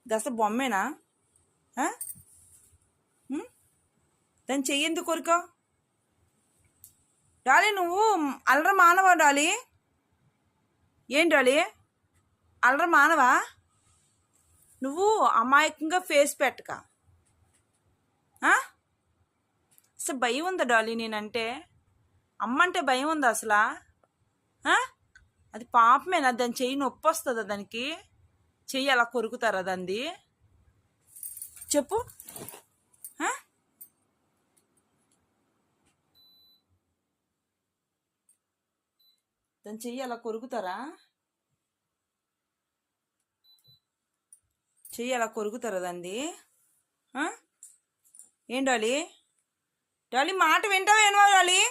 దస బొమ్మేనా? దాన్ని చెయ్యి ఎందుకు కొరికా? డాలీ నువ్వు అల్లర మానవా డాలీ? ఏం డాలీ అల్లర మానవా? నువ్వు అమాయకంగా ఫేస్ పెట్టక. అసలు భయం ఉందా డాలీ నేనంటే? అమ్మంటే భయం ఉందా అసలు? అది పాపమేనా? దాని చెయ్యి నొప్పి వస్తుందా? దానికి చెయ్యి అలా కొరుకుతారా దాన్ని? చెప్పు. దాని చెయ్యి అలా కొరుకుతారా? చెయ్యి అలా కొరుకుతారా దాన్ని? ఏం డాలీ? డాలీ మాట వింటావా డాలీ?